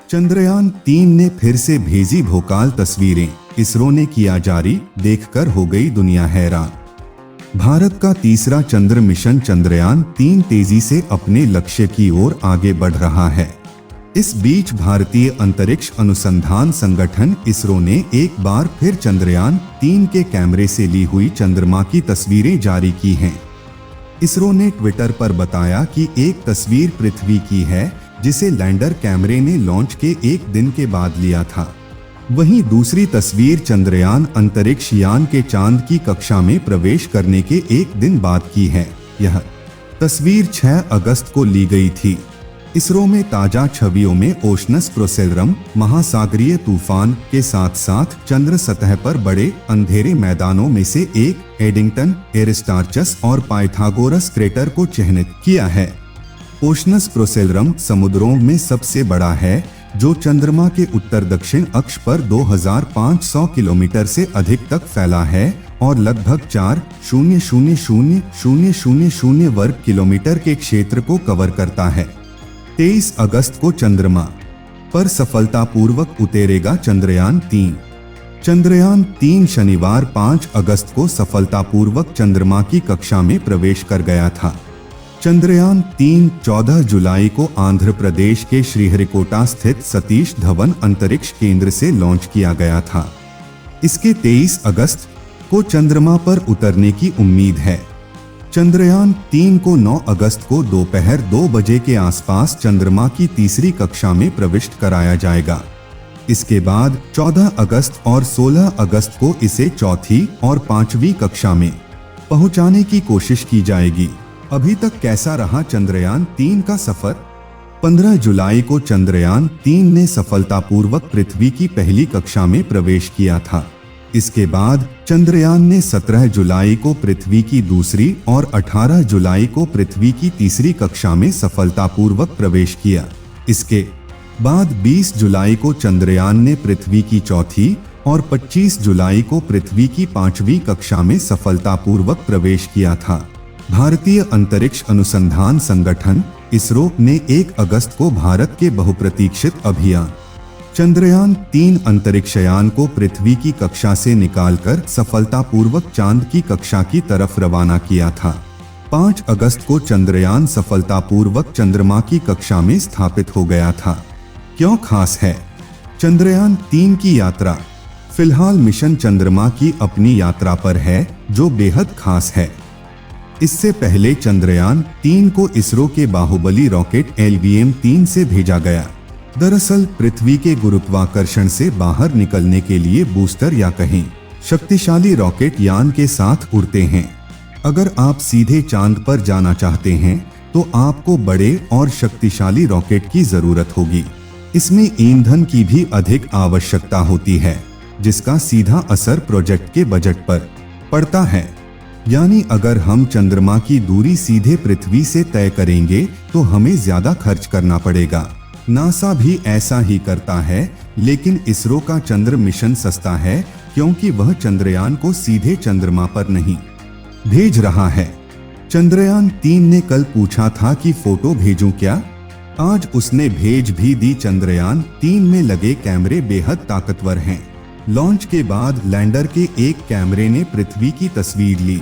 चंद्रयान 3 ने फिर से भेजी भोकाल तस्वीरें, इसरो ने किया जारी, देखकर हो गई दुनिया हैरान। भारत का तीसरा चंद्र मिशन चंद्रयान 3 तेजी से अपने लक्ष्य की ओर आगे बढ़ रहा है। इस बीच भारतीय अंतरिक्ष अनुसंधान संगठन इसरो ने एक बार फिर चंद्रयान 3 के कैमरे से ली हुई चंद्रमा की तस्वीरें जारी की हैं। इसरो ने ट्विटर पर बताया कि एक तस्वीर पृथ्वी की है, जिसे लैंडर कैमरे ने लॉन्च के एक दिन के बाद लिया था। वहीं दूसरी तस्वीर चंद्रयान अंतरिक्ष यान के चांद की कक्षा में प्रवेश करने के एक दिन बाद की है। यह तस्वीर 6 अगस्त को ली गई थी। इसरो में ताजा छवियों में ओशनस प्रोसेलरम महासागरीय तूफान के साथ साथ चंद्र सतह पर बड़े अंधेरे मैदानों में से एक एडिंगटन, एरिस्टार्चस और पाइथागोरस क्रेटर को चिह्नित किया है। ओशनस प्रोसेलरम समुद्रों में सबसे बड़ा है, जो चंद्रमा के उत्तर दक्षिण अक्ष पर 2500 किलोमीटर से अधिक तक फैला है और लगभग 4,000,000 वर्ग किलोमीटर के क्षेत्र को कवर करता है। 23 अगस्त को चंद्रमा पर सफलतापूर्वक उतरेगा चंद्रयान 3। चंद्रयान 3 शनिवार 5 अगस्त को सफलतापूर्वक चंद्रमा की कक्षा में प्रवेश कर गया था। चंद्रयान 3 14 जुलाई को आंध्र प्रदेश के श्रीहरिकोटा स्थित सतीश धवन अंतरिक्ष केंद्र से लॉन्च किया गया था। इसके 23 अगस्त को चंद्रमा पर उतरने की उम्मीद है। चंद्रयान 3 को 9 अगस्त को दोपहर 2 बजे के आसपास चंद्रमा की तीसरी कक्षा में प्रविष्ट कराया जाएगा। इसके बाद 14 अगस्त और 16 अगस्त को इसे चौथी और 5वीं कक्षा में पहुंचाने की कोशिश की जाएगी। अभी तक कैसा रहा चंद्रयान 3 का सफर? 15 जुलाई को चंद्रयान 3 ने सफलतापूर्वक पृथ्वी की पहली कक्षा में प्रवेश किया था। इसके बाद चंद्रयान ने 17 जुलाई को पृथ्वी की दूसरी और 18 जुलाई को पृथ्वी की तीसरी कक्षा में सफलतापूर्वक प्रवेश किया। इसके बाद 20 जुलाई को चंद्रयान ने पृथ्वी की चौथी और 25 जुलाई को पृथ्वी की 5वीं कक्षा में सफलतापूर्वक प्रवेश किया था। भारतीय अंतरिक्ष अनुसंधान संगठन इसरो ने 1 अगस्त को भारत के बहुप्रतीक्षित अभियान चंद्रयान 3 अंतरिक्षयान को पृथ्वी की कक्षा से निकालकर सफलतापूर्वक चांद की कक्षा की तरफ रवाना किया था। 5 अगस्त को चंद्रयान सफलतापूर्वक चंद्रमा की कक्षा में स्थापित हो गया था। क्यों खास है चंद्रयान 3 की यात्रा? फिलहाल मिशन चंद्रमा की अपनी यात्रा पर है, जो बेहद खास है। इससे पहले चंद्रयान 3 को इसरो के बाहुबली रॉकेट LVM-3 से भेजा गया। दरअसल पृथ्वी के गुरुत्वाकर्षण से बाहर निकलने के लिए बूस्टर या कहें शक्तिशाली रॉकेट यान के साथ उड़ते हैं। अगर आप सीधे चांद पर जाना चाहते हैं तो आपको बड़े और शक्तिशाली रॉकेट की जरूरत होगी। इसमें ईंधन की भी अधिक आवश्यकता होती है, जिसका सीधा असर प्रोजेक्ट के बजट पर पड़ता है। यानी अगर हम चंद्रमा की दूरी सीधे पृथ्वी से तय करेंगे तो हमें ज्यादा खर्च करना पड़ेगा। नासा भी ऐसा ही करता है, लेकिन इसरो का चंद्र मिशन सस्ता है, क्योंकि वह चंद्रयान को सीधे चंद्रमा पर नहीं भेज रहा है। चंद्रयान 3 ने कल पूछा था कि फोटो भेजूं क्या? आज उसने भेज भी दी। चंद्रयान 3 में लगे कैमरे बेहद ताकतवर हैं। लॉन्च के बाद लैंडर के एक कैमरे ने पृथ्वी की तस्वीर ली,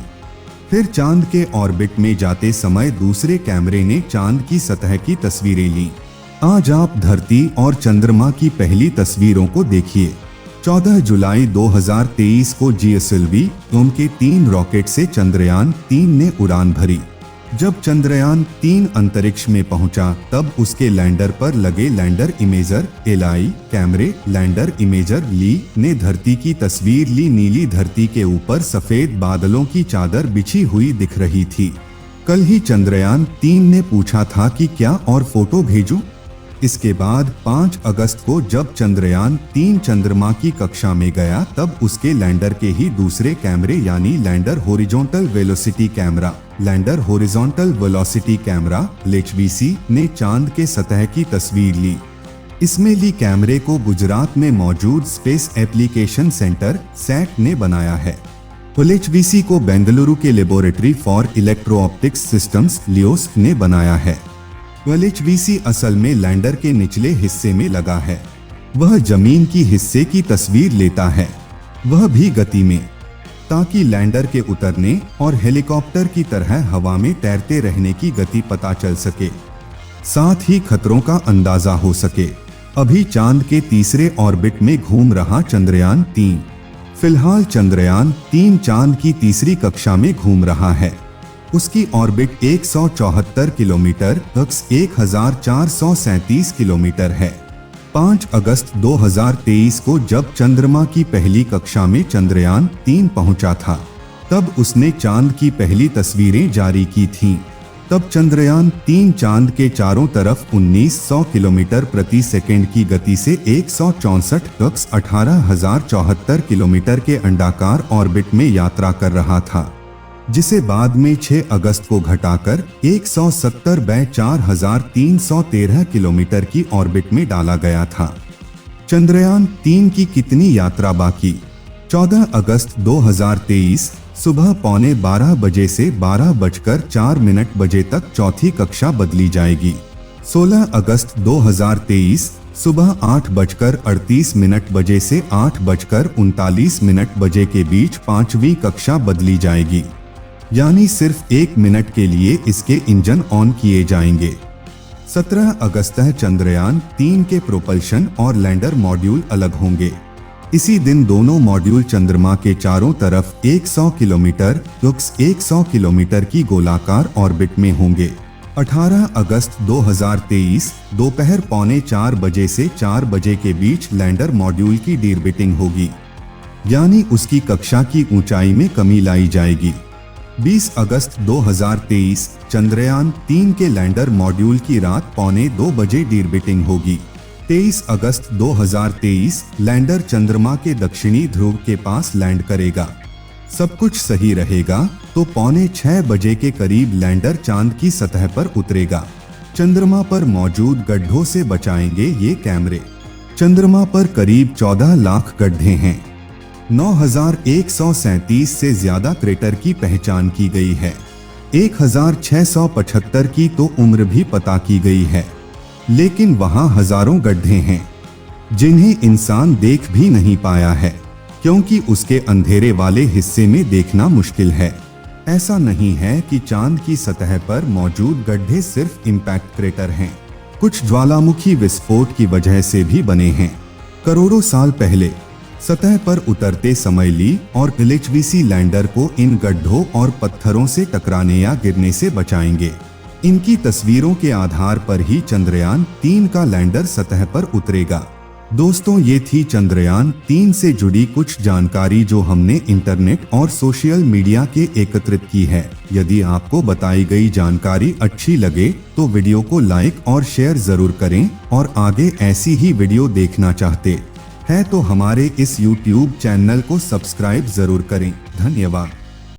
फिर चांद के ऑर्बिट में जाते समय दूसरे कैमरे ने चांद की सतह की तस्वीरें ली। आज आप धरती और चंद्रमा की पहली तस्वीरों को देखिए। 14 जुलाई 2023 को GSLV के 3 रॉकेट से चंद्रयान 3 ने उड़ान भरी। जब चंद्रयान 3 अंतरिक्ष में पहुंचा, तब उसके लैंडर पर लगे लैंडर इमेजर LI कैमरे लैंडर इमेजर ली ने धरती की तस्वीर ली। नीली धरती के ऊपर सफेद बादलों की चादर बिछी हुई दिख रही थी। कल ही चंद्रयान 3 ने पूछा था कि क्या और फोटो भेजूं? इसके बाद 5 अगस्त को जब चंद्रयान 3 चंद्रमा की कक्षा में गया, तब उसके लैंडर के ही दूसरे कैमरे यानी lander horizontal velocity camera lander horizontal velocity camera LHVC ने चांद के सतह की तस्वीर ली। इसमें ली कैमरे को गुजरात में मौजूद स्पेस एप्लीकेशन सेंटर SAT ने बनाया है। LHVC को बेंगलुरु के laboratory for electro optics systems LIOS ने बनाया है। LHVC असल में लैंडर के निचले हिस्से में लगा है। वह जमीन की हिस्से की तस्वीर लेता है, वह भी गति में, ताकि लैंडर के उतरने और हेलीकॉप्टर की तरह हवा में तैरते रहने की गति पता चल सके, साथ ही खतरों का अंदाजा हो सके। अभी चांद के तीसरे ऑर्बिट में घूम रहा चंद्रयान 3। फिलहाल चंद्रयान 3 चांद की तीसरी कक्षा में घूम रहा है। उसकी ऑर्बिट 174 किलोमीटर 1437 किलोमीटर है। 5 अगस्त 2023 को जब चंद्रमा की पहली कक्षा में चंद्रयान 3 पहुंचा था, तब उसने चांद की पहली तस्वीरें जारी की थीं। तब चंद्रयान 3 चांद के चारों तरफ 1900 किलोमीटर प्रति सेकंड की गति से 164 18,074 किलोमीटर के अंडाकार ऑर्बिट में यात्रा कर रहा था, जिसे बाद में 6 अगस्त को घटाकर 170/4313 किलोमीटर की ऑर्बिट में डाला गया था। चंद्रयान 3 की कितनी यात्रा बाकी? 14 अगस्त 2023 सुबह 11:15 बजे से 12:04 बजे तक चौथी कक्षा बदली जाएगी। 16 अगस्त 2023 सुबह 8:38 बजे से 8:39 बजे के बीच पांचवी कक्षा बदली जाएगी, यानी सिर्फ 1 मिनट के लिए इसके इंजन ऑन किए जाएंगे। 17 अगस्त चंद्रयान 3 के प्रोपल्शन और लैंडर मॉड्यूल अलग होंगे। इसी दिन दोनों मॉड्यूल चंद्रमा के चारों तरफ 100 किलोमीटर 100 किलोमीटर की गोलाकार ऑर्बिट में होंगे। 18 अगस्त 2023 दोपहर 3:45 बजे से 4 बजे के बीच लैंडर मॉड्यूल की डीऑर्बिटिंग होगी, यानी उसकी कक्षा की ऊंचाई में कमी लाई जाएगी। 20 अगस्त 2023 चंद्रयान 3 के लैंडर मॉड्यूल की रात 1:45 बजे डीऑर्बिटिंग होगी। 23 अगस्त 2023 लैंडर चंद्रमा के दक्षिणी ध्रुव के पास लैंड करेगा। सब कुछ सही रहेगा तो 5:45 बजे के करीब लैंडर चांद की सतह पर उतरेगा। चंद्रमा पर मौजूद गड्ढों से बचाएंगे ये कैमरे। चंद्रमा पर करीब 14 लाख गड्ढे हैं। 9,137 से ज्यादा क्रेटर की पहचान की गई है। 1,675 की तो उम्र भी पता की गई है, लेकिन वहां हजारों गड्ढे हैं जिन्हें इंसान देख भी नहीं पाया है, क्योंकि उसके अंधेरे वाले हिस्से में देखना मुश्किल है। ऐसा नहीं है कि चांद की सतह पर मौजूद गड्ढे सिर्फ इम्पैक्ट क्रेटर हैं, कुछ ज्वालामुखी विस्फोट की वजह से भी बने हैं। करोड़ों साल पहले सतह पर उतरते समय ली और LHVC लैंडर को इन गड्ढों और पत्थरों से टकराने या गिरने से बचाएंगे। इनकी तस्वीरों के आधार पर ही चंद्रयान 3 का लैंडर सतह पर उतरेगा। दोस्तों, ये थी चंद्रयान 3 से जुड़ी कुछ जानकारी जो हमने इंटरनेट और सोशल मीडिया के एकत्रित की है। यदि आपको बताई गई जानकारी अच्छी लगे तो वीडियो को लाइक और शेयर जरूर करें, और आगे ऐसी ही वीडियो देखना चाहते हैं तो हमारे इस YouTube चैनल को सब्सक्राइब जरूर करें। धन्यवाद।